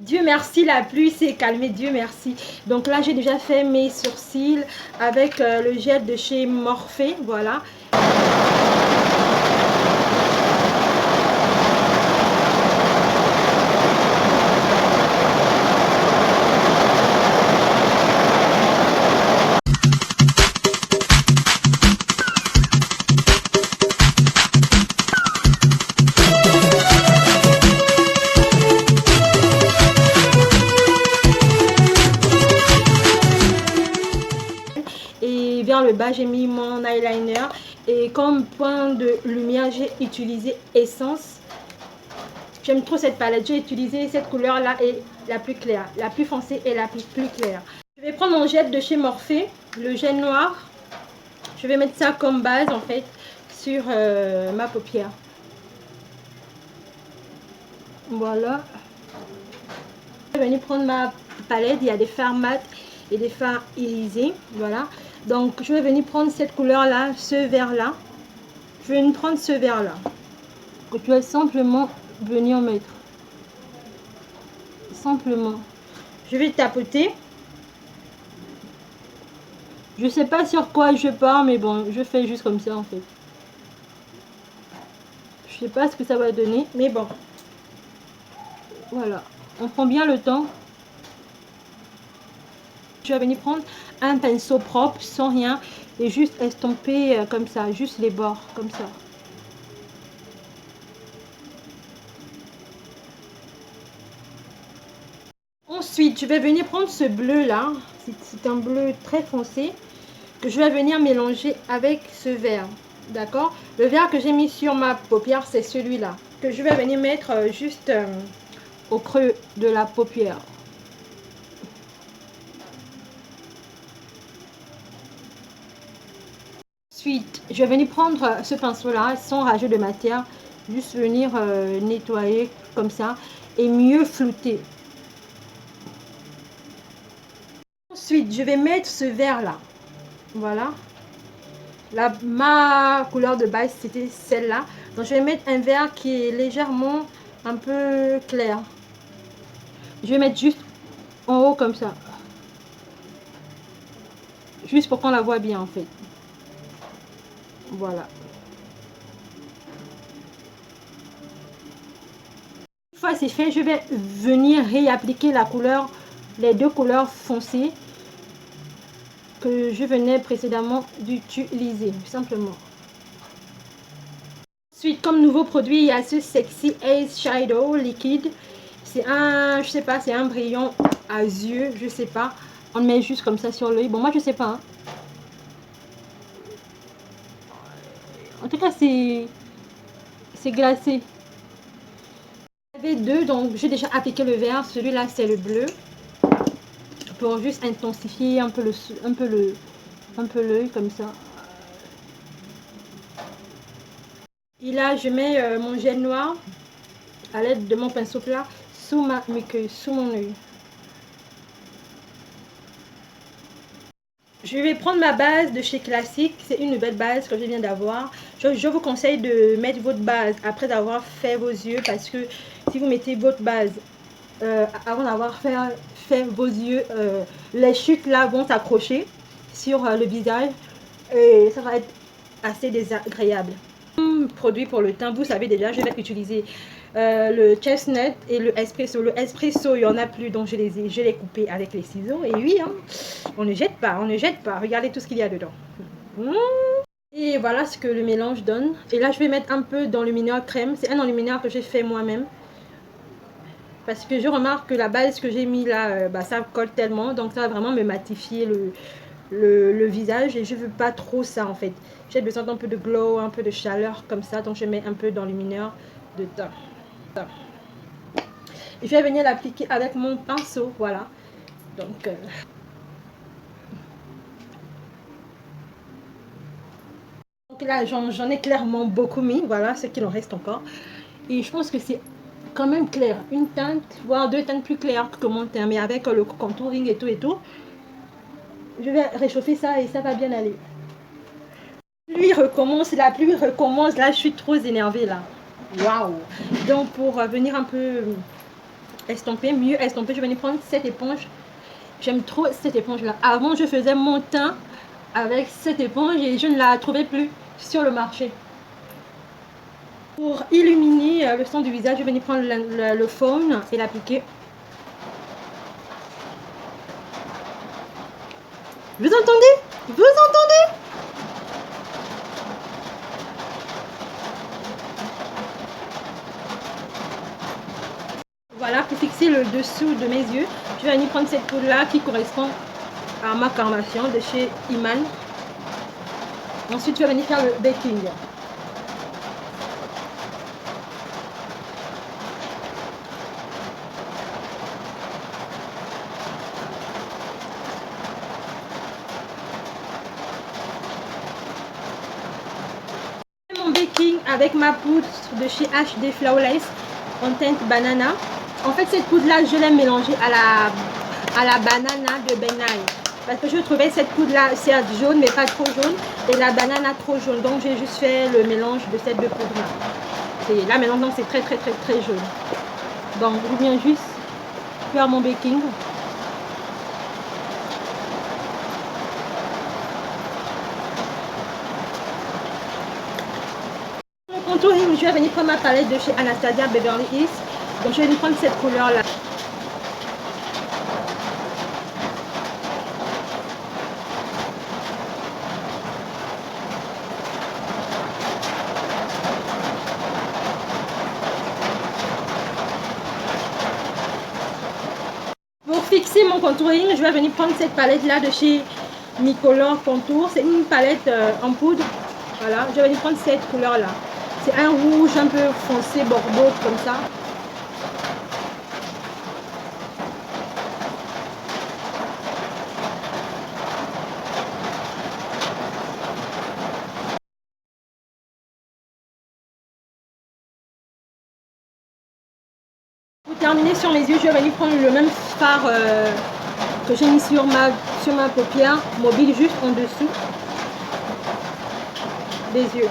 Dieu merci, la pluie s'est calmée, Dieu merci. Donc là, j'ai déjà fait mes sourcils avec le gel de chez Morphe, voilà. Et vers le bas, j'ai mis mon eyeliner. Et comme point de lumière, j'ai utilisé Essence. J'aime trop cette palette. J'ai utilisé cette couleur-là et la plus claire. La plus foncée et la plus claire. Je vais prendre mon gel de chez Morphe, le gel noir. Je vais mettre ça comme base en fait sur ma paupière. Voilà. Je vais venir prendre ma palette. Il y a des fards mat et des fards irisés. Voilà. Donc je vais venir prendre cette couleur là, ce vert là. Je vais venir prendre ce vert là. Que tu vas simplement venir mettre. Simplement. Je vais tapoter. Je sais pas sur quoi je pars, mais bon, je fais juste comme ça en fait. Je sais pas ce que ça va donner, mais bon. Voilà. On prend bien le temps. Je vais venir prendre un pinceau propre, sans rien, et juste estomper comme ça, juste les bords, comme ça. Ensuite, je vais venir prendre ce bleu là. C'est un bleu très foncé que je vais venir mélanger avec ce vert. D'accord? Le vert que j'ai mis sur ma paupière, c'est celui-là. Que je vais venir mettre juste au creux de la paupière. Ensuite, je vais venir prendre ce pinceau-là sans rajouter de matière. Juste venir nettoyer comme ça et mieux flouter. Ensuite, je vais mettre ce vert-là. Voilà. Ma couleur de base, c'était celle-là. Donc, je vais mettre un vert qui est légèrement un peu clair. Je vais mettre juste en haut comme ça. Juste pour qu'on la voit bien, en fait. Voilà. Une fois c'est fait, je vais venir réappliquer la couleur, les deux couleurs foncées que je venais précédemment d'utiliser, simplement. Ensuite, comme nouveau produit, il y a ce Sexy Ace Shadow liquide. C'est un, je sais pas, c'est un brillant à yeux, je sais pas. On le met juste comme ça sur l'œil. Bon, moi je sais pas. Hein. En tout cas, c'est glacé. J'avais deux, donc j'ai déjà appliqué le vert. Celui-là, c'est le bleu. Pour juste intensifier un peu l'œil comme ça. Et là, je mets mon gel noir à l'aide de mon pinceau plat sous ma muqueuse, sous mon œil. Je vais prendre ma base de chez Classique. C'est une belle base que je viens d'avoir. Je vous conseille de mettre votre base après avoir fait vos yeux. Parce que si vous mettez votre base avant d'avoir fait vos yeux, les chutes là vont s'accrocher sur le visage. Et ça va être assez désagréable. Produit pour le teint, vous savez déjà, je vais utiliser le chestnut et le espresso. Le espresso, il n'y en a plus, donc je les coupés avec les ciseaux. Et oui, hein, on ne jette pas, on ne jette pas. Regardez tout ce qu'il y a dedans. Et voilà ce que le mélange donne. Et là, je vais mettre un peu d'enlumineur crème. C'est un enlumineur que j'ai fait moi-même. Parce que je remarque que la base que j'ai mis là, ça colle tellement. Donc ça va vraiment me matifier le visage. Et je veux pas trop ça en fait. J'ai besoin d'un peu de glow, un peu de chaleur comme ça. Donc je mets un peu d'enlumineur dedans. Et je vais venir l'appliquer avec mon pinceau. Voilà. Donc... Donc là, j'en ai clairement beaucoup mis. Voilà ce qu'il en reste encore. Et je pense que c'est quand même clair. Une teinte, voire deux teintes plus claires que mon teint. Mais avec le contouring et tout. Je vais réchauffer ça et ça va bien aller. La pluie recommence, la pluie recommence. Là, je suis trop énervée là. Waouh! Donc pour venir un peu estomper, mieux estomper. Je vais venir prendre cette éponge. J'aime trop cette éponge-là. Avant, je faisais mon teint avec cette éponge et je ne la trouvais plus sur le marché. Pour illuminer le centre du visage, je vais venir prendre le faune et l'appliquer. Vous entendez? Vous entendez? Voilà, pour fixer le dessous de mes yeux, je vais venir prendre cette poudre-là qui correspond à ma carnation de chez Iman. Ensuite, je vais venir faire le baking. Mon baking avec ma poudre de chez HD Flawless en teinte banana. En fait, cette poudre-là, je l'ai mélangée à la banana de Benai. Parce que je trouvais cette poudre-là, certes jaune, mais pas trop jaune. Et la banana trop jaune. Donc, j'ai juste fait le mélange de ces deux poudres-là. Et là, maintenant, c'est très jaune. Donc, je viens juste faire mon baking. Pour le contouring, je vais venir prendre ma palette de chez Anastasia Beverly Hills. Donc, je vais venir prendre cette couleur-là. Pour fixer mon contouring, je vais venir prendre cette palette là de chez Micolor Contour. C'est une palette en poudre. Voilà, je vais venir prendre cette couleur là. C'est un rouge un peu foncé, bordeaux comme ça. Pour terminer sur mes yeux, je vais venir prendre le même fard que j'ai mis sur ma paupière mobile, juste en dessous des yeux.